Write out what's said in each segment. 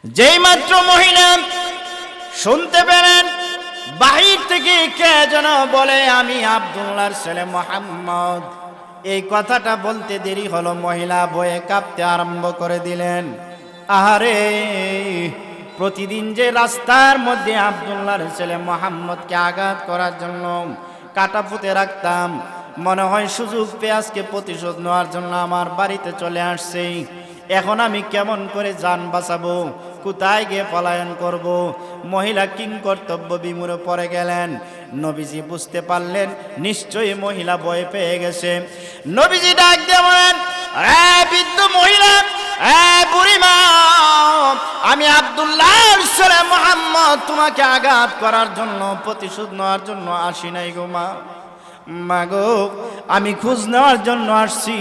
যেই মাত্র মহিলা শুনতে পেলেন বাহির থেকে কে যেন বলে, আমি আব্দুল্লাহর ছেলে মুহাম্মদ। এই কথাটা বলতে দেরি হলো, মহিলা ভয়ে কাঁপতে আরম্ভ করে দিলেন। আহারে, প্রতিদিন যে রাস্তার মধ্যে আব্দুল্লাহর ছেলে মুহাম্মদকে আঘাত করার জন্য কাটা পুঁতে রাখতাম, মনে হয় সুযোগ পেয়ে আজকে প্রতিশোধ নেওয়ার জন্য আমার বাড়িতে চলে আসছে। এখন আমি কেমন করে জান বাঁচাবো, কোথায় গিয়ে পলায়ন করব? মহিলা কিং কর্তব্য বিমূঢ় পড়ে গেলেন। নবীজি বুঝতে পারলেন নিশ্চয়ই মহিলা ভয় পেয়ে গেছে। নবীজি ডাক দিয়ে বলেন, বৃদ্ধ মহিলা, বুড়িমা, আমি আব্দুল্লাহর ছেলে মুহাম্মদ তোমাকে আঘাত করার জন্য, প্রতিশোধ নেওয়ার জন্য আসি নাই গো মা। মাগো, আমি খোঁজ নেওয়ার জন্য আসছি।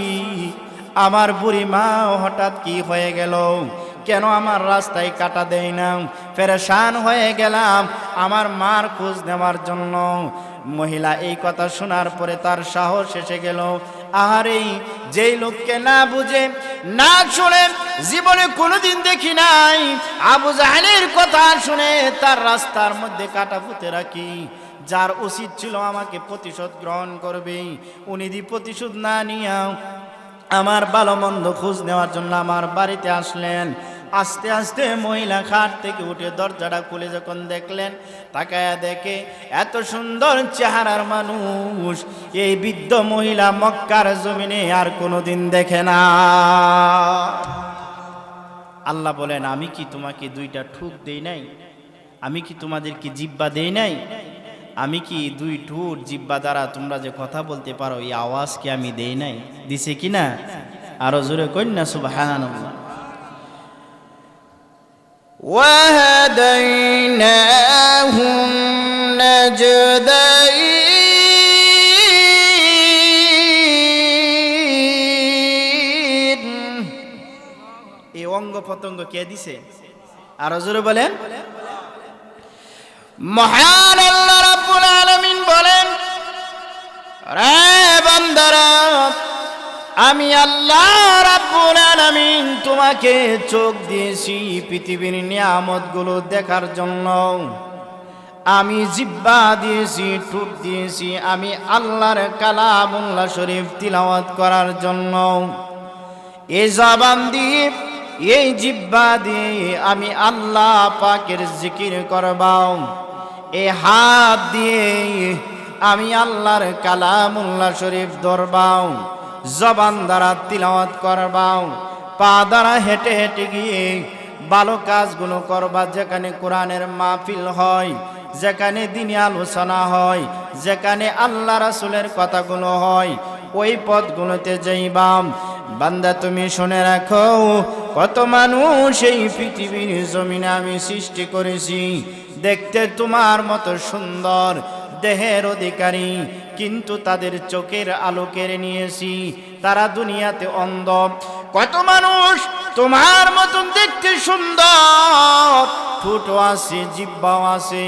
আমার বুড়ি মা হঠাৎ কি হয়ে গেল, কেন আমার রাস্তায় কাটা দেয় না? পেরেশান হয়ে গেলাম আমার মার খোঁজ নেওয়ার জন্য। মহিলা এই কথা শোনার পরে তার সাহস এসে গেল। আহারে, যেই লোককে না বুঝে না শুনে জীবনে কোনোদিন দেখি নাই, আবু জাহেলের কথা শুনে তার রাস্তার মধ্যে কাটা পুঁতে রাখি, যার উচিত ছিল আমাকে প্রতিশোধ গ্রহণ করবে, উনি দি প্রতিশোধ না নিয়ে আমার ভালো মন্দ খোঁজ নেওয়ার জন্য আমার বাড়িতে আসলেন। আস্তে আস্তে মহিলা খাট থেকে উঠে দরজাটা খুলে যখন দেখলেন, তাকায়া দেখে এত সুন্দর চেহারার মানুষ এই বৃদ্ধ মহিলা মক্কার জমিনে আর কোনোদিন দেখে না। আল্লাহ বলেন, আমি কি তোমাকে দুইটা ঠুক দেই নাই? আমি কি তোমাদেরকে জিহ্বা দেই নাই? আমি কি দুই ঠোঁট জিহ্বা দ্বারা তোমরা যে কথা বলতে পারো, এই আওয়াজ কি আমি দেই নাই? দিছে কিনা? আরো জোরে কইন না সুবহানাল্লাহ। ওয়াহাদাইনাহুম নাজদাইন। এই অঙ্গ প্রত্যঙ্গ কে দিছে? আরো জোরে বলেন। মহান আল্লাহ রাব্বুল আলামিন বলেন, রে বান্দারা, আমি আল্লাহ রাব্বুল আলামিন তোমাকে চোখ দিয়েছি পৃথিবীর নিয়ামতগুলো দেখার জন্য, আমি জিহ্বা দিয়েছি, ঠোঁট দিয়েছি আমি আল্লাহর কালামুল্লাহ শরীফ তিলাওয়াত করার জন্য। এই জবান দিয়ে, এই জিহ্বা দিয়ে আমি আল্লাহ পাকের জিকির করবাও। এই হাত দিয়ে আমি আল্লাহর কালামুল্লাহ শরীফ ধরবাও, জবান দ্বারা তিলাওয়াত করবাও, পা দ্বারা হেঁটে হেঁটে গিয়ে ভালো কাজগুলো করবা। যেখানে কোরআনের মাহফিল হয়, যেখানে দ্বীনি আলোচনা হয়, যেখানে আল্লাহ রাসূলের কথাগুলো হয়, ওই পথগুলোতে যাইবাম। বান্দা তুমি শুনে রাখো, কত মানুষ এই পৃথিবীর জমিনে আমি সৃষ্টি করেছি, দেখতে তোমার মতো সুন্দর দেহের অধিকারী, কিন্তু তাদের চোখের আলো কেড়ে নিয়েছি, তারা দুনিয়াতে অন্ধ। কত মানুষ তোমার মতন দেখতে সুন্দর, ঠোঁটও আছে, জিহ্বাও আছে,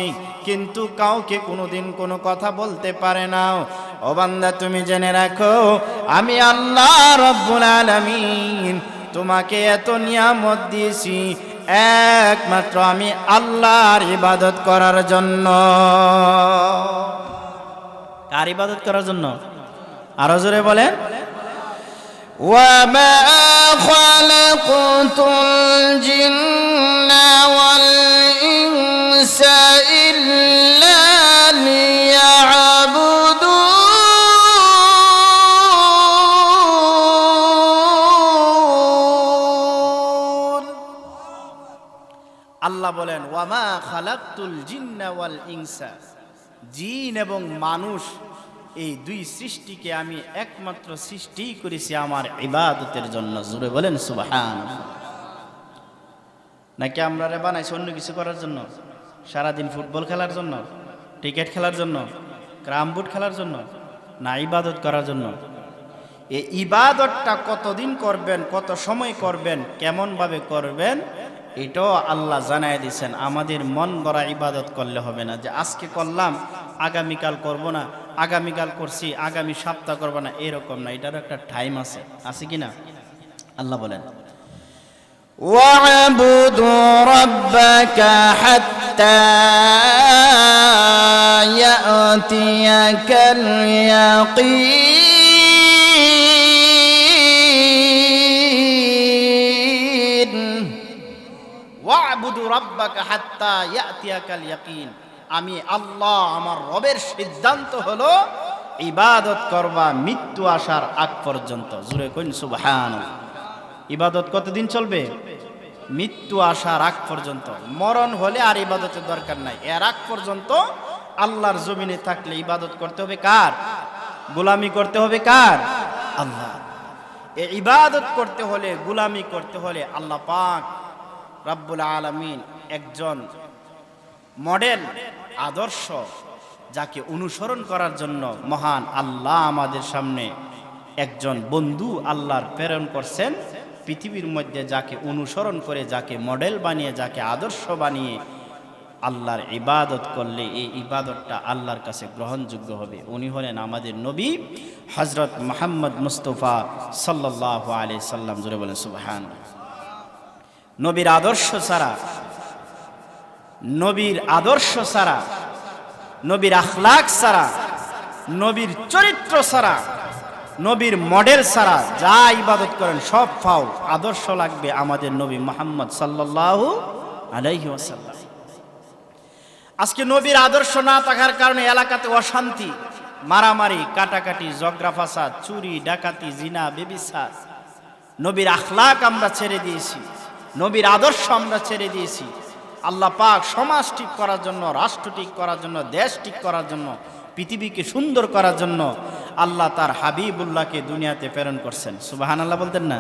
কিন্তু কাউকে কোনোদিন কোনো কথা বলতে পারে না। ও বান্দা তুমি জেনে রাখো, আমি আল্লাহ রাব্বুল আলামিন তোমাকে এত নিয়ামত দিয়েছি একমাত্র আমি আল্লাহর ইবাদত করার জন্য। কার ইবাদত করার জন্য? আরো জোরে বলেন। ওয়ামা খালাকতুল জিন্না ওয়াল ইনসা ইল্লা লিয়াবুদুন। আল্লাহ বলেন, ওয়ামা খালাকতুল জিন্না ওয়াল ইনসা, জিন এবং মানুষ এই দুই সৃষ্টিকে আমি একমাত্র সৃষ্টি করেছি আমার ইবাদতের জন্য। জোরে বলেন সুবহানাল্লাহ। নাকি আমরা রে বানাইছি অন্য কিছু করার জন্য? সারাদিন ফুটবল খেলার জন্য, ক্রিকেট খেলার জন্য, ক্যারাম বোর্ড খেলার জন্য? না, ইবাদত করার জন্য। এই ইবাদতটা কতদিন করবেন, কত সময় করবেন, কেমনভাবে করবেন, এটাও আল্লাহ জানাই দিয়েছেন। আমাদের মন গড়া ইবাদত করলে হবে না, যে আজকে করলাম আগামীকাল করব না, আগামীকাল করছি আগামী সপ্তাহ করব না, এরকম না। এটারও একটা টাইম আছে, আছে কি না? আল্লাহ বলেন, واعبدوا ربك حتى يأتيك اليقين واعبدوا ربك حتى يأتيك اليقين আমি আল্লাহ আমার রবের সিদ্ধান্ত হলো ইবাদত করবা মৃত্যু আসার আগ পর্যন্ত। জোরে কইন সুবহানাল্লাহ। ইবাদত কতদিন চলবে? মৃত্যু আসার আগ পর্যন্ত। মরণ হলে আর ইবাদতের দরকার নাই, এর আগ পর্যন্ত আল্লাহর জমিনে থাকলে ইবাদত করতে হবে কার? গোলামি করতে হবে কার? আল্লাহ। এই ইবাদত করতে হলে, গোলামি করতে হলে আল্লাহ পাক রব্বুল আলামিন একজন মডেল, আদর্শ, যাকে অনুসরণ করার জন্য মহান আল্লাহ আমাদের সামনে একজন বন্ধু আল্লাহর প্রেরণ করছেন পৃথিবীর মধ্যে, যাকে অনুসরণ করে, যাকে মডেল বানিয়ে, যাকে আদর্শ বানিয়ে আল্লাহর ইবাদত করলে এই ইবাদতটা আল্লাহর কাছে গ্রহণযোগ্য হবে। উনি হলেন আমাদের নবী হযরত মুহাম্মদ মুস্তাফা সাল্লাল্লাহু আলাইহি সাল্লাম। জোরে বলেন সুবহানাল্লাহ। নবীর আদর্শ ছাড়া, নবীর আদর্শ ছাড়া, নবীর আখলাক ছাড়া, নবীর চরিত্র ছাড়া, নবীর মডেল ছাড়া যা ইবাদত করেন সব ফাও। আদর্শ লাগবে আমাদের নবী মুহাম্মদ সাল্লাল্লাহু আলাইহি ওয়াসাল্লাম। আজকে নবীর আদর্শ না থাকার কারণে এলাকাতে অশান্তি, মারামারি, কাটাকাটি, ঝগড়া ফাসাদ, চুরি, ডাকাতি, জিনা, ব্যভিচার। নবীর আখলাক আমরা ছেড়ে দিয়েছি, নবীর আদর্শ আমরা ছেড়ে দিয়েছি। আল্লাহ পাক সমাজ ঠিক করার জন্য, রাষ্ট্র ঠিক করার জন্য, দেশ ঠিক করার জন্য, পৃথিবীকে সুন্দর করার জন্য আল্লাহ তার হাবিবুল্লাহকে দুনিয়াতে প্রেরণ করছেন। সুবহানাল্লাহ বলতেন না?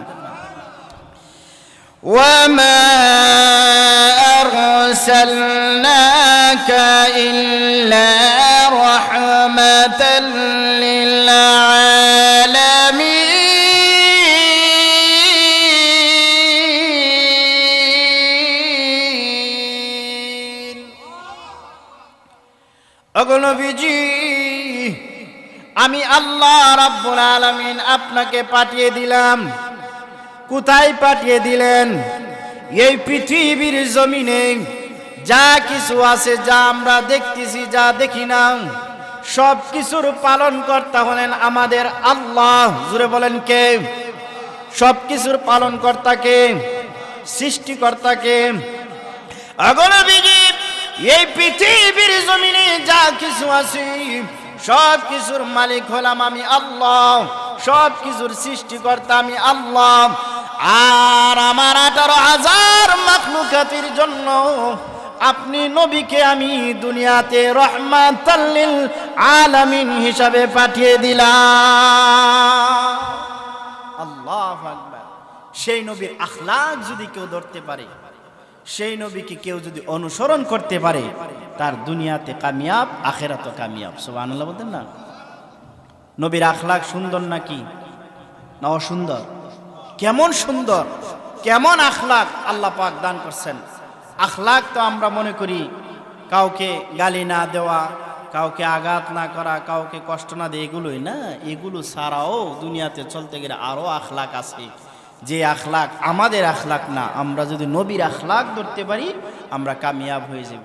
ওয়ামা আরসালনাকা ইল্লা রাহমাতাল লিল আলামিন। ওগো নবীজি, আমি আল্লাহ রাব্বুল আলামিন আপনাকে পাঠিয়ে দিলাম। কোথায় পাঠিয়ে দিলেন? এই পৃথিবীর জমিনে যা কিছু আছে, যা আমরা দেখতেছি, যা দেখি না, সব কিছুর পালন কর্তা হলেন আমাদের আল্লাহ। জুড়ে বলেন কে? সব কিছুর পালন কর্তা কে? সৃষ্টিকর্তা কে? ওগো নবীজি, এই পৃথিবীর জমিনে যা কিছু আছে সব কিছুর মালিক হলাম আমি আল্লাহ, সব কিছুর সৃষ্টিকর্তা আমি আল্লাহ। আর আমার 18,000 মাখলুকাতের জন্য আপনি নবীকে আমি দুনিয়াতে রাহমাতাল লিল আলামিন হিসাবে পাঠিয়ে দিলাম। আল্লাহু আকবার। সেই নবীর আখলাক যদি কেউ ধরতে পারে, সেই নবীকে কেউ যদি অনুসরণ করতে পারে, তার দুনিয়াতে কামিয়াব, আখিরাতে কামিয়াব। সুবহানাল্লাহ বলতেন না? নবীর আখলাক সুন্দর নাকি না অসুন্দর? কেমন সুন্দর, কেমন আখলাক আল্লাহ পাক দান করছেন। আখলাক তো আমরা মনে করি কাউকে গালি না দেওয়া, কাউকে আঘাত না করা, কাউকে কষ্ট না দেয়, এগুলোই না। এগুলো ছাড়াও দুনিয়াতে চলতে গেলে আরো আখলাক আছে, যে আখলাক আমাদের আখলাক না। আমরা যদি নবীর আখলাক ধরতে পারি আমরা কামিয়াব হয়ে যাব।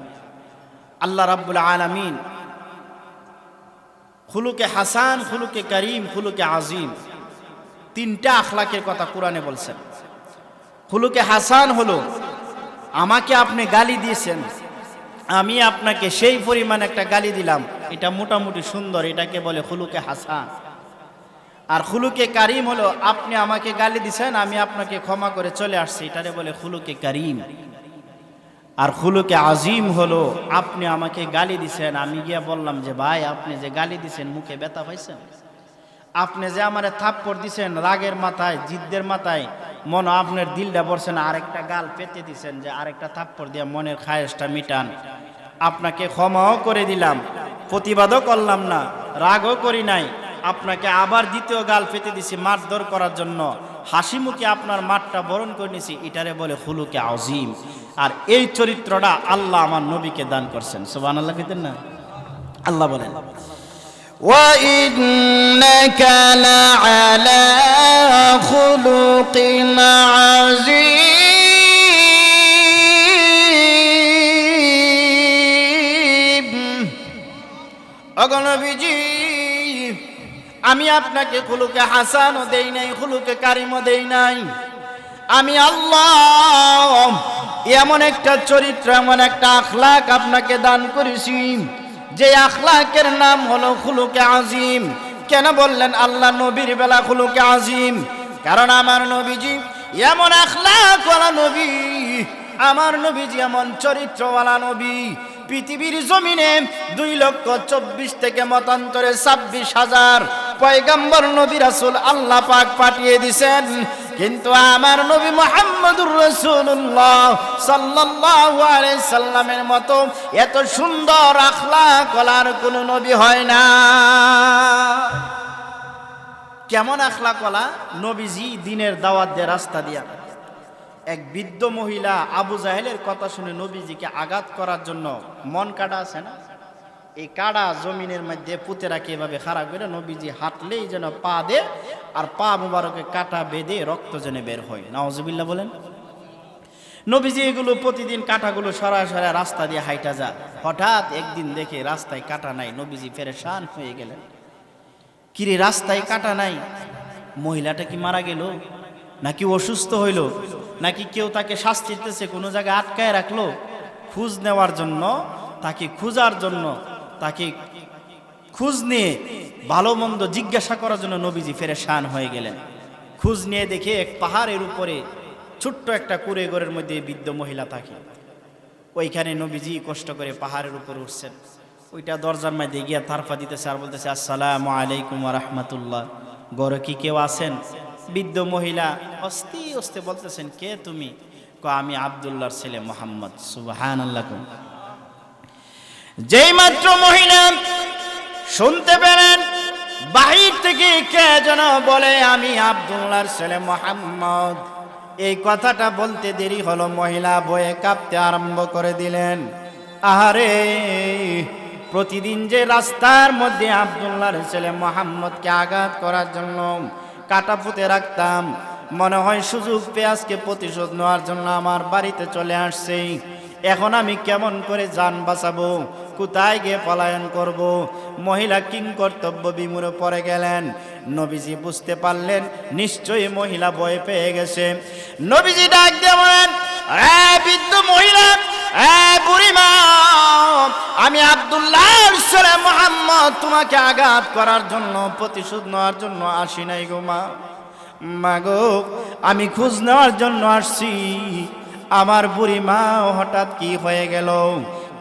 আল্লাহ রাব্বুল আলামিন খুলুকে হাসান, খুলুকে করিম, খুলুকে আজিম, তিনটা আখলাকের কথা কোরআনে বলছেন। খুলুকে হাসান হলো আমাকে আপনি গালি দিয়েছেন, আমি আপনাকে সেই পরিমাণ একটা গালি দিলাম, এটা মোটামুটি সুন্দর, এটাকে বলে খুলুকে হাসান। আর খুলুকে কারিম হলো আপনি আমাকে গালি দিয়েছেন, আমি আপনাকে ক্ষমা করে চলে আসছি, এটারে বলে খুলুকে কারিম। আর খুলুকে আজিম হলো আপনি আমাকে গালি দিয়েছেন, আমি গিয়া বললাম যে ভাই আপনি যে গালি দিয়েছেন মুখে ব্যথা পাইছেন, আপনি যে আমারে থাপ্পড় দিছেন রাগের মাথায়, জিদ্দের মাথায়, মনে আপনার দিলটা পড়ছেন, আরেকটা গাল পেতে দিছেন যে আরেকটা থাপ্পড় দিয়ে মনের খায়েশটা মিটান। আপনাকে ক্ষমাও করে দিলাম, প্রতিবাদও করলাম না, রাগও করি নাই, আপনাকে আবার দ্বিতীয় গাল পেতে দিছি মারধর করার জন্য, হাসি মুখে আপনার মাঠটা বরণ করে নিছি, এটারে বলে খুলুকে আজিম। আর এই চরিত্রটা আল্লাহ আমার নবীকে দান করছেন। সুবহানাল্লাহ কইতেন না? আল্লাহ বলেন ওয়া ইন্নাকা লাআলা খুলুকিন আযীম। ওগো নবীজি, আমি আপনাকে খুলুকে হাসানও দেই নাই, খুলুকে কারিমও দেই নাই। আমি আল্লাহ এমন একটা চরিত্র, এমন একটা আখলাক আপনাকে দান করেছি, যে আখলাকের নাম হলো খুলুকে আজিম। কেন বললেন আল্লাহ নবীর বেলা খুলুকে আজিম? কারণ আমার নবীজি এমন আখলাকওয়ালা নবী, আমার নবীজি এমন চরিত্রওয়ালা নবী। পৃথিবীর জমিনে 2,24,000 থেকে মতান্তরে 26,000 পয়গম্বর নবী রাসূল আল্লাহ পাক পাঠিয়ে দিয়েছেন, কিন্তু আমার নবী মুহাম্মদুর রাসূলুল্লাহ সাল্লাল্লাহু আলাইহি সাল্লামের মতো এত সুন্দর আখলাকওয়ালার কোনো নবী হয় না। কেমন আখলাকওয়ালা? নবীজি দিনের দাওয়াত দিয়ে রাস্তা দিয়া এক বৃদ্ধ মহিলা আবু জাহেলের কথা শুনে নবীজিকে আঘাত করার জন্য মন কাটা আছে না, এই কাটা জমিনের মধ্যে পুঁতে রাখে এভাবে খাড়া করে নবীজি হাঁটলেই যেন পা দে, আর পা মুবারকে কাটা বেঁধে রক্ত যেন বের হয়। নাউজুবিল্লাহ বলেন। নবীজি এগুলো প্রতিদিন কাটাগুলো সরায় সরায় রাস্তা দিয়ে হাইটা যা। হঠাৎ একদিন দেখে রাস্তায় কাটা নাই, নবীজি পেরেশান হয়ে গেলেন। কিরে, রাস্তায় কাটা নাই, মহিলাটা কি মারা গেল, নাকি অসুস্থ হইল, নাকি কেউ তাকে শাস্তি দিতেছে, কোনো জায়গায় আটকায় রাখলো? খোঁজ নেওয়ার জন্য, তাকে খোঁজার জন্য, তাকে খোঁজ নিয়ে ভালো মন্দ জিজ্ঞাসা করার জন্য নবীজি পেরেশান হয়ে গেলেন। খোঁজ নিয়ে দেখে এক পাহাড়ের উপরে ছোট্ট একটা কুড়ে ঘরের মধ্যে বৃদ্ধ মহিলা থাকে। ওইখানে নবীজি কষ্ট করে পাহাড়ের উপরে উঠছেন। ওইটা দরজার মধ্যে গিয়া তারফা দিতেছে আর বলতেছে, আসসালামু আলাইকুম ওয়া রাহমাতুল্লাহ, ঘরে কি কেউ আছেন? বৃদ্ধ মহিলা অস্তে অস্তে বলতেছেন, কে তুমি? আমি আব্দুল্লাহর ছেলে মুহাম্মদ। সুবহানাল্লাহ। যেই মাত্র মহিলা শুনতে পেলেন বাহির থেকে কে যেন বলে, আমি আব্দুল্লাহর ছেলে মুহাম্মদ, এই কথাটা বলতে দেরি হলো, মহিলা ভয়ে কাঁপতে আরম্ভ করে দিলেন। আহারে, প্রতিদিন যে রাস্তার মধ্যে আব্দুল্লাহর ছেলে মুহাম্মদকে আঘাত করার জন্য কাটা পুঁতে রাখতাম, মনে হয় সুযোগ পেয়ে আজকে প্রতিশোধ নেওয়ার জন্য আমার বাড়িতে চলে আসছে। এখন আমি কেমন করে জান বাঁচাবো, কোথায় গিয়ে পলায়ন করব? মহিলা কিং কর্তব্য বিমূঢ় পড়ে গেলেন। নবীজি বুঝতে পারলেন নিশ্চয়ই মহিলা ভয় পেয়ে গেছে। নবীজি ডাক দিয়ে বলেন, বৃদ্ধ মহিলা, বুড়িমা, আমি আব্দুল্লাহর ছেলে মুহাম্মদ তোমাকে আঘাত করার জন্য, প্রতিশোধ নেওয়ার জন্য আসি নাই গো মা। মাগো, আমি খোঁজ নেওয়ার জন্য আসছি। আমার বুড়ি মা হঠাৎ কি হয়ে গেল,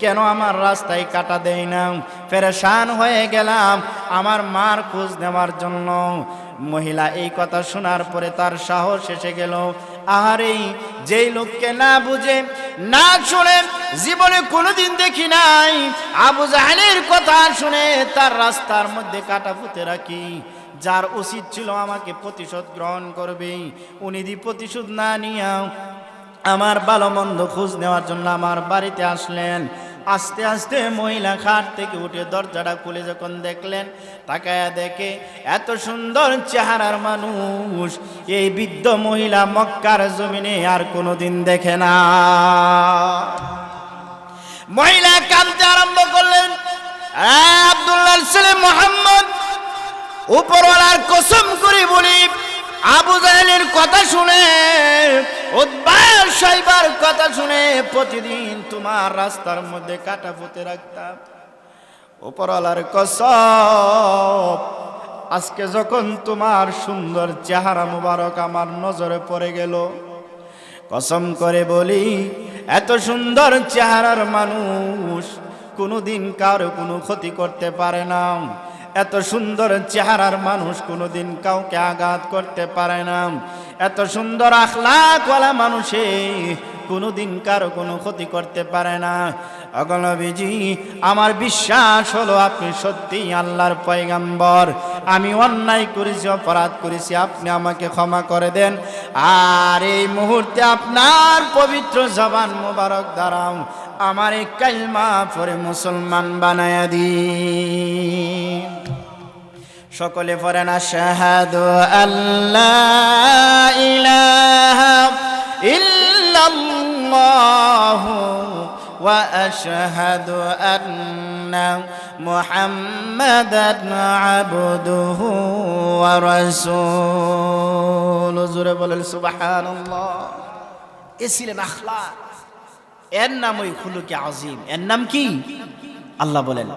কেন আমার রাস্তায় কাটা দেয় না? পেরেশান হয়ে গেলাম আমার মার খোঁজ নেওয়ার জন্য। মহিলা এই কথা শোনার পরে তার সাহস এসে গেল। আরে, যেই লোককে না বুঝে না শুনে জীবনে কোনোদিন দেখি নাই, আবু জাহেলের কথা শুনে তার রাস্তার মধ্যে কাটা পুঁতে রাখি, যার উচিত ছিল আমাকে প্রতিশোধ গ্রহণ করবে, উনি দি প্রতিশোধ না নিয়ে আমার ভালো মন্দ খোঁজ নেওয়ার জন্য আমার বাড়িতে আসলেন। আস্তে আস্তে মহিলা খাট থেকে উঠে দরজাটা খুলে যখন দেখলেন, তাকায়া দেখে এত সুন্দর চেহারার মানুষ এই বৃদ্ধ মহিলা মক্কার জমিনে আর কোনোদিন দেখে না। মহিলা কাঁদতে আরম্ভ করলেন, আব্দুল্লাহর ছেলে মুহাম্মদ, উপরওয়ালার কসম করে বলি, আবু জাহেলের কথা শুনে, উতবা সাইবার কথা শুনে প্রতিদিন তোমার রাস্তার মধ্যে কাটা পুঁতে রাখতাম। উপরওয়ালার কসম, আজকে যখন তোমার সুন্দর চেহারা মুবারক আমার নজরে পড়ে গেল, কসম করে বলি, এত সুন্দর চেহারার মানুষ কোনোদিন কারো কোনো ক্ষতি করতে পারে না। এত সুন্দর চেহারার মানুষ কোনোদিন কাউকে আঘাত করতে পারে না। এত সুন্দর আখলাকওয়ালা মানুষে কোনোদিন কারো কোনো ক্ষতি করতে পারে না। ওগো নবীজি, আমার বিশ্বাস হলো আপনি সত্যিই আল্লাহর পয়গম্বর। আমি অন্যায় করেছি, অপরাধ করেছি, আপনি আমাকে ক্ষমা করে দেন। আর এই মুহূর্তে আপনার পবিত্র জবান মোবারক দ্বারাও আমার এই কালিমা পড়ে মুসলমান বানায়া দিন। সকলে পড়েন, আশহাদু আল্লা ইলাহা ইল্লাল্লাহু وأشهد أن محمدا عبده ورسوله জোরে বলেন সুবহানাল্লাহ। এ ছিলেন আখলাক, এর নামই খুলুকে আজিম। এর নাম কি? আল্লাহ বলেন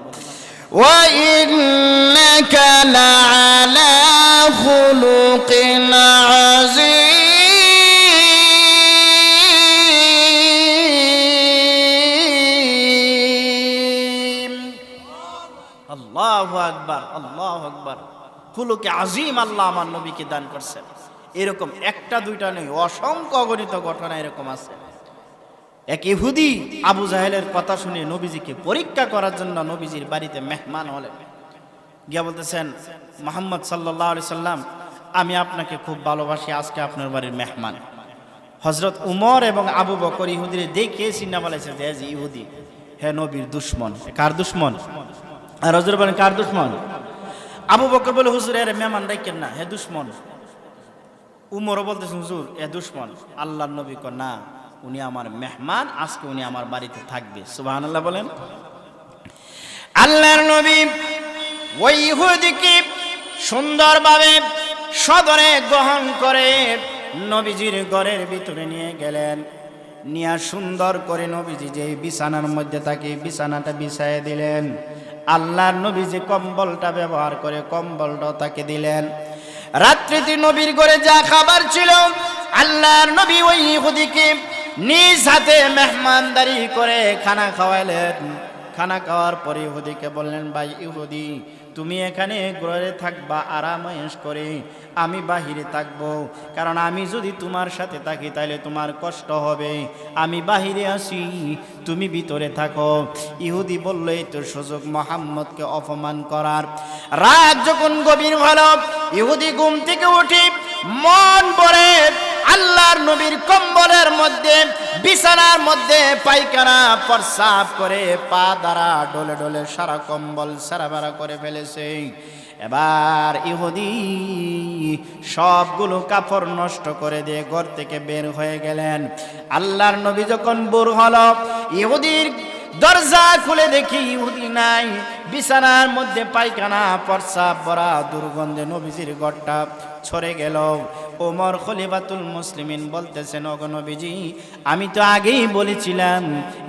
وإنك لعلى خلق عظيم। আল্লাহু আকবার, আল্লাহু আকবার। খুলুকে আজিম আল্লাহ আমার নবীকে দান করছেন। এরকম একটা দুইটা নেই, অসংখ্য অগণিত ঘটনা এরকম আছে। এক ইহুদি আবু জাহেলের কথা শুনে নবীজিকে পরীক্ষা করার জন্য নবীজির বাড়িতে মেহমান হলেন। গিয়া বলতেছেন, মুহাম্মদ সাল্লাল্লাহু আলাইহি সাল্লাম, আমি আপনাকে খুব ভালোবাসি, আজকে আপনার বাড়ির মেহমান। হযরত উমর এবং আবু বকর ইহুদিরে দেখে চিন্তা বলেছে যে ইহুদি হে নবীর দুশমন। কার দুশমন? আর হুজুর বলেন কার দুশমন? আবু বকর বলে, হুজুর এর মেহমান রাখেন না, হে দুশমন। উমরও বলতেছে, হুজুর এ দুশমন। আল্লাহর নবী কয়, না, উনি আমার মেহমান, আজকে উনি আমার বাড়িতে থাকবে। সুবহানাল্লাহ বলেন। আল্লাহর নবী ওই ইহুদিকে সুন্দরভাবে সদরে গ্রহণ করে নবীজির ঘরের ভিতরে নিয়ে গেলেন। নিয়া সুন্দর করে নবীজি যে বিছানার মধ্যে থাকে বিছানাটা বিছায় দিলেন। আল্লাহর নবী যে কম্বলটা ব্যবহার করে কম্বলটাও তাকে দিলেন। রাত্রিতে নবীর ঘরে যা খাবার ছিল আল্লাহর নবী ওই ইহুদিকে নিজ হাতে মেহমানদারি করে খানা খাওয়াইলেন। খানা খাওয়ার পরে ইহুদিকে বললেন, ভাই ইহুদি, তুমি এখানে ঘরে থাকবা আরামায়েশ করে, আমি বাহিরে থাকবো। কারণ আমি যদি তোমার সাথে থাকি তাহলে তোমার কষ্ট হবে। আমি বাহিরে আসি, তুমি ভিতরে থাকো। ইহুদি বলল, এই তো সুযোগ মুহাম্মদকে অপমান করার। রাত যখন গভীর হলো, ইহুদি ঘুম থেকে উঠে মন ভরে আল্লাহর নবীর কম্বলের মধ্যে বিছানার মধ্যে পায়খানা প্রস্রাব করে পা দ্বারা ডলে ডলে সারা কম্বল সারাবারা করে ফেলেছে। এবার ইহুদি সবগুলো কাপড় নষ্ট করে দিয়ে ঘর থেকে বের হয়ে গেলেন। আল্লাহর নবী যখন বের হলো, ইহুদির দরজা খুলে দেখি ইহুদি নাই। বিছানার মধ্যে পায়খানা প্রস্রাব ভরা দুর্গন্ধে নবীজির ঘরটা ছড়ে গেল। ওমর খলিফাতুল মুসলিমিন বলতেছেন, ওগো নবীজি, আমি তো আগেই বলেছিলাম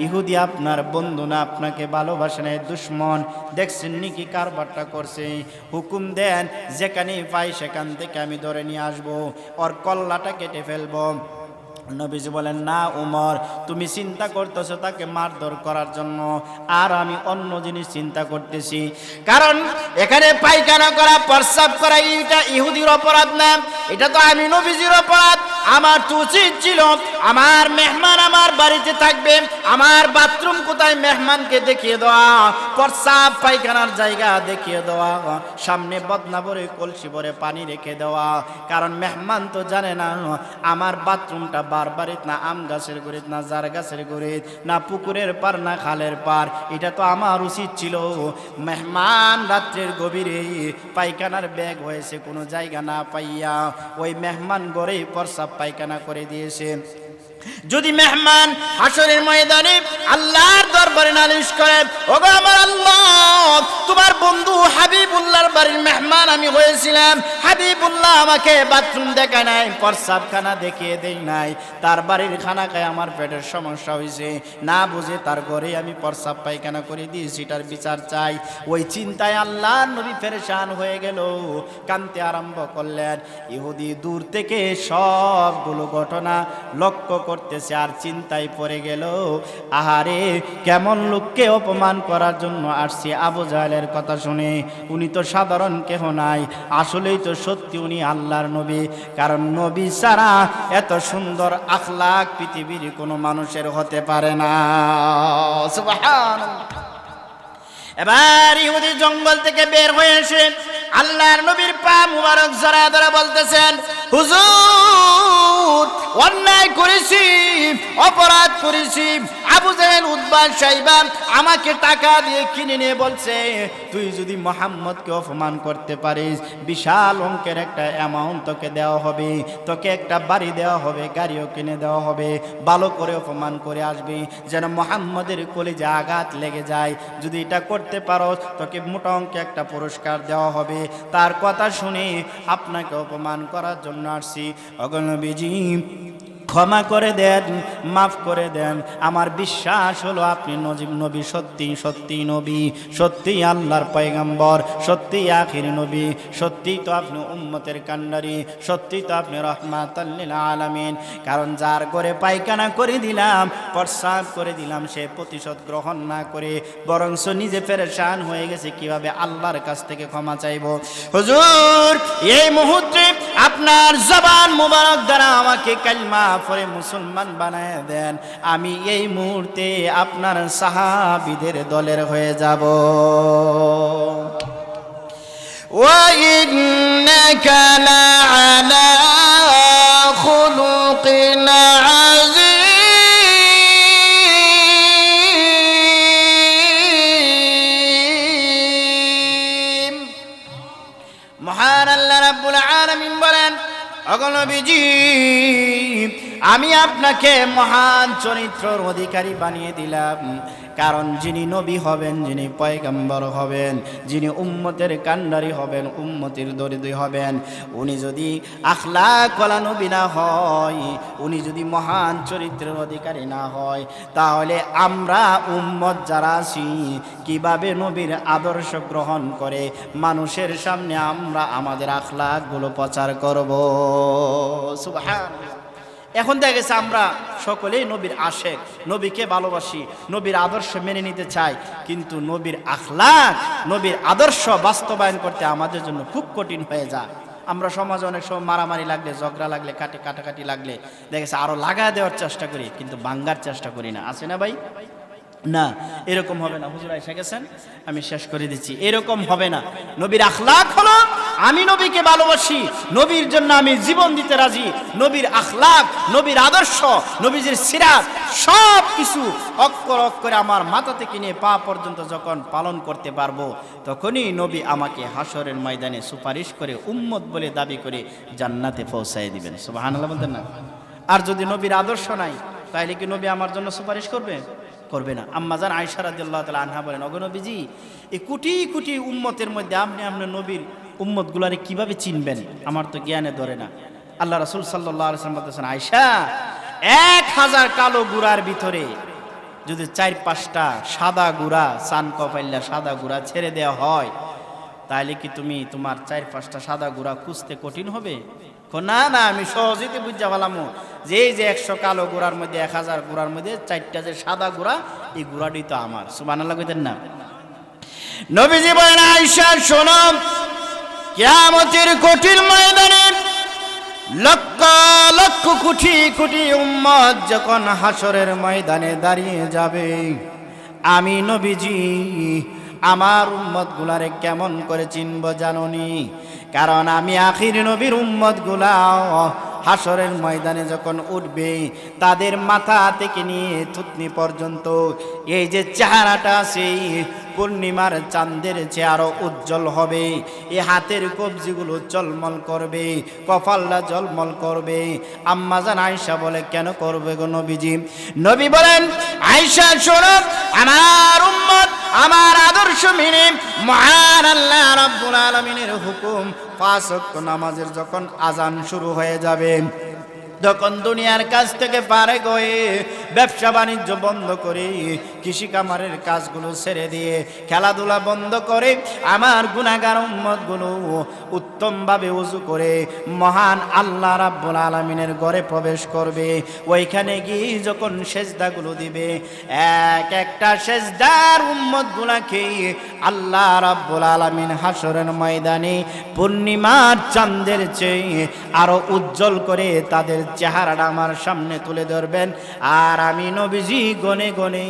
ইহুদি আপনার বন্ধু না, আপনাকে ভালোবাসে না, দুশমন। দেখছেন নাকি কারবারটা করছে। হুকুম দেন, যেখানে পাই সেখান থেকে আমি ধরে নিয়ে আসবো, ওর কল্লাটা কেটে ফেলবো। নবীজি বলেন, না উমর, তুমি চিন্তা করতেছো তাকে মারধর করার জন্য, আর আমি অন্য জিনিস চিন্তা করতেছি। কারণ এখানে পায়খানা করা প্রস্রাব করা এটা ইহুদির অপরাধ না, এটা তো আমি নবীজির অপরাধ। আমার তো উচিত ছিল আমার মেহমান আমার বাড়িতে থাকবে, আমার বাথরুম কোথায় মেহমানকে দেখিয়ে দেওয়া, প্রস্রাব পায়খানার জায়গা দেখিয়ে দেওয়া, সামনে বদনা ভরে কলসি ভরে পানি রেখে দেওয়া। কারণ মেহমান তো জানে না আমার বাথরুমটা বাড়িত না আম গাছের গড়িত না জার গাছের গড়িত না পুকুরের পার না খালের পার। এটা তো আমার উচিত ছিল। মেহমান রাত্রের গভীরে পায়খানার ব্যাগ হয়েছে কোনো জায়গা না পাইয়া ওই মেহমান ঘরেই প্রস্রাব পায়খানা করে দিয়েছে। যদি মেহমান হাসরের ময়দানে আল্লাহর দরবারে নালিশ করে, ওগো আমার আল্লাহ, তোমার বন্ধু হাবিবুল্লাহর বাড়ির মেহমান আমি হয়েছিলাম, হাবিবুল্লাহ আমাকে বাথরুম দেখায় নাই, প্রস্রাবখানা দেখিয়ে দেই নাই, তার বাড়ির খানা খায় আমার পেটের সমস্যা হয়েছে, না বুঝে তার ঘরে আমি প্রস্রাব পায়খানা করে দিয়েছি, এটার বিচার চাই। ওই চিন্তায় আল্লাহর নবী পেরেশান হয়ে গেল, কাঁদতে আরম্ভ করলেন। ইহুদি দূর থেকে সবগুলো ঘটনা লক্ষ্য করতেছে আর চিন্তায় পড়ে গেল, আহারে কেমন লোককে অপমান করার জন্য আসছে। আবু জাহেলের কথা শুনে উনি তো সাধারণ কেহ নাই, আসলেই তো সত্যি উনি আল্লাহর নবী। কারণ নবী ছাড়া এত সুন্দর আখলাক পৃথিবীর কোনো মানুষের হতে পারে না। সুবহানাল্লাহ। এবার ইহুদি জঙ্গল থেকে বের হয়ে এসে আল্লাহর নবীর পা মুবারক জড়ায় ধরে বলতেছেন, হুজুর অন্যায় করেছি, অপরাধ করেছি, আবু জাহেল উতবা সাইবা আমাকে টাকা দিয়ে কিনে নিয়ে বলছে, তুই যদি মুহাম্মদকে অপমান করতে পারিস বিশাল অঙ্কের একটা অ্যামাউন্ট তোকে দেওয়া হবে, তোকে একটা বাড়ি দেওয়া হবে, গাড়িও কিনে দেওয়া হবে, ভালো করে অপমান করে আসবি যেন মুহাম্মদের কলিজে আঘাত লেগে যায়। যদি এটা করতে পারো তোকে মোটা অঙ্কে একটা পুরস্কার দেওয়া হবে। তার কথা শুনে আপনাকে অপমান করার জন্য আসছি, ওগো নবীজি ক্ষমা করে দেন, মাফ করে দেন। আমার বিশ্বাস হলো আপনি নবী, সত্যি সত্যি নবী, সত্যি আল্লাহর পয়গম্বর, সত্যি আখির নবী, সত্যি তো আপনি উম্মতের কান্ডারি, সত্যি তো আপনি রাহমাতাল লিল আলামিন। কারণ যার করে পায়খানা করে দিলাম, প্রস্রাব করে দিলাম, সে প্রতিশোধ গ্রহণ না করে বরংস নিজে পেরেশান হয়ে গেছে, কিভাবে আল্লাহর কাছ থেকে ক্ষমা চাইব। হুজুর এই মুহূর্তে আপনার জবান মুবারক দ্বারা আমাকে কালিমা পড়ে মুসলমান বানায় দেন, আমি এই মুহূর্তে আপনার সাহাবীদের দলের হয়ে যাব। ওয়া ইন্নাকা লাআলা খুলুকিন আযীম। মহান আল্লাহ রাব্বুল আলামিন বলেন, ওগো নবীজি আমি আপনাকে মহান চরিত্রের অধিকারী বানিয়ে দিলাম, কারণ যিনি নবী হবেন, যিনি পয়গম্বর হবেন, যিনি উম্মতের কান্ডারি হবেন, উম্মতের দরিদ্র হবেন, উনি যদি আখলাক ওয়ালা নবী না হয়, উনি যদি মহান চরিত্রের অধিকারী না হয়, তাহলে আমরা উম্মত যারা আছি কিভাবে নবীর আদর্শ গ্রহণ করে মানুষের সামনে আমরা আমাদের আখলাকগুলো প্রচার করব? সুবহানাল্লাহ। এখন দেখা গেছে আমরা সকলেই নবীর আশেক, নবীকে ভালোবাসি, নবীর আদর্শ মেনে নিতে চাই, কিন্তু নবীর আখলাক, নবীর আদর্শ বাস্তবায়ন করতে আমাদের জন্য খুব কঠিন হয়ে যায়। আমরা সমাজে অনেক সময় মারামারি লাগলে, ঝগড়া লাগলে, কাটাকাটি লাগলে দেখা গেছে আরো লাগায় দেওয়ার চেষ্টা করি, কিন্তু ভাঙ্গার চেষ্টা করি না। আছে না ভাই? না, এরকম হবে না। হুজুর এসে গেছেন, আমি শেষ করে দিচ্ছি। এরকম হবে না। নবীর আখলাক হলো আমি নবীকে ভালোবাসি, নবীর জন্য আমি জীবন দিতে রাজি। নবীর আখলাক, নবীর আদর্শ, নবীজির সিরাত সব কিছু অক্ষর অক্ষরে আমার মাথা থেকে নিয়ে পা পর্যন্ত যখন পালন করতে পারবো, তখনই নবী আমাকে হাসরের ময়দানে সুপারিশ করে উম্মত বলে দাবি করে জান্নাতে পৌঁছায় দিবেন। সুবহানাল্লাহ বলতেন না? আর যদি নবীর আদর্শ নাই, তাহলে কি নবী আমার জন্য সুপারিশ করবে? করবে না। আম্মা জান আয়েশা রাদিয়াল্লাহু তাআলা আনহা বলেন, ওগো নবীজি এই কোটি কোটি উম্মতের মধ্যে আপনি আপনার নবীর উম্মতগুলারে কিভাবে চিনবেন? আমার তো জ্ঞানে ধরে না। আল্লাহ রাসূল সাল্লাল্লাহু আলাইহি ওয়াসাল্লাম বলতেছেন, আয়েশা 1000 কালো গুড়ার ভিতরে যদি 4-5টা সাদা গুড়া, চান কপাইল্লা সাদা গুড়া ছেড়ে দেওয়া হয়, তাহলে কি তুমি তোমার 4-5টা সাদা গুড়া খুঁজতে কঠিন হবে? না না, আমি সহজেই বুঝা পেলাম যে এই যে 100 কালো গুড়ার মধ্যে 1000 গুড়ার মধ্যে 4টা যে সাদা গুড়া, এই গুড়াটি তো আমার। সুবহানাল্লাহ কইতেন না? নবীজি বলেন, আয়েশা শোনো, কিয়ামতের কঠিন ময়দানে লক্ষ লক্ষ কোটি কোটি উম্মত যখন হাসরের ময়দানে দাঁড়িয়ে যাবে, আমি নবীজি আমার উম্মত গুলারে কেমন করে চিনব জানোনি? কারণ আমি আখির নবীর উম্মত গুলা হাসরের ময়দানে যখন উঠবে, তাদের মাথা থেকে নিয়ে থুতনি পর্যন্ত এই যে চেহারাটা আছে পূর্ণিমার চাঁদের চেয়ে আরো উজ্জ্বল হবে। এই হাতের কবজিগুলো চলমল করবে, কপালটা জলমল করবে। আম্মা জান আয়েশা বলে, কেন করবে গো নবীজি? নবী বলেন, আয়েশা শোনো, আমার উম্মত আমার আদর্শ মেনে মহান আল্লাহ রাব্বুল আলামিনের হুকুম 5 ওয়াক্ত নামাজের যখন আজান শুরু হয়ে যাবে, যখন দুনিয়ার কাছ থেকে পারে গয়ে ব্যবসা বাণিজ্য বন্ধ করে, কৃষি কামারের কাজগুলো ছেড়ে দিয়ে, খেলাধুলা বন্ধ করে, আমার গুনাহগার উম্মতগুলো উত্তমভাবে ওযু করে মহান আল্লাহ রাব্বুল আলামিনের ঘরে প্রবেশ করবে। ওইখানে গিয়ে যখন সেজদাগুলো দিবে, এক একটা সেজদার উম্মতগুলাকে আল্লাহ রাব্বুল আলামিন হাসরের ময়দানে পূর্ণিমার চাঁদের চেয়ে আরো উজ্জ্বল করে তাদের চেহারাটা আমার সামনে তুলে ধরবেন। আর আমি নবীজি গনে গনে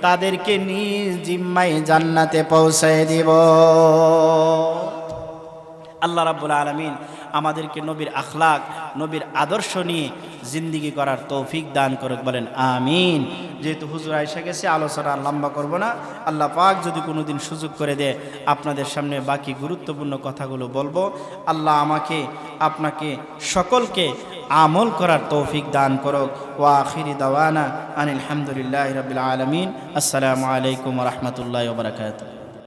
তাদেরকে নিজ জিম্মায় জান্নাতে পৌঁছায় দিব। আল্লাহ রাব্বুল আলামিন আমাদেরকে নবীর আখলাক, নবীর আদর্শ নিয়ে জিন্দিগি করার তৌফিক দান করুক, বলেন আমিন। যেহেতু হুজুর আয়েশা গেছে, আলোচনা লম্বা করব না। আল্লাহ পাক যদি কোনোদিন সুযোগ করে দেয় আপনাদের সামনে বাকি গুরুত্বপূর্ণ কথাগুলো বলবো। আল্লাহ আমাকে, আপনাকে, সকলকে আমল করার তৌফিক দান করুক। ওয়া আখিরি দাওয়ানা আনিল হামদুলিল্লাহি রাব্বিল আলামিন। আসসালামু আলাইকুম ওয়া রাহমাতুল্লাহি ওয়া বারাকাতুহু।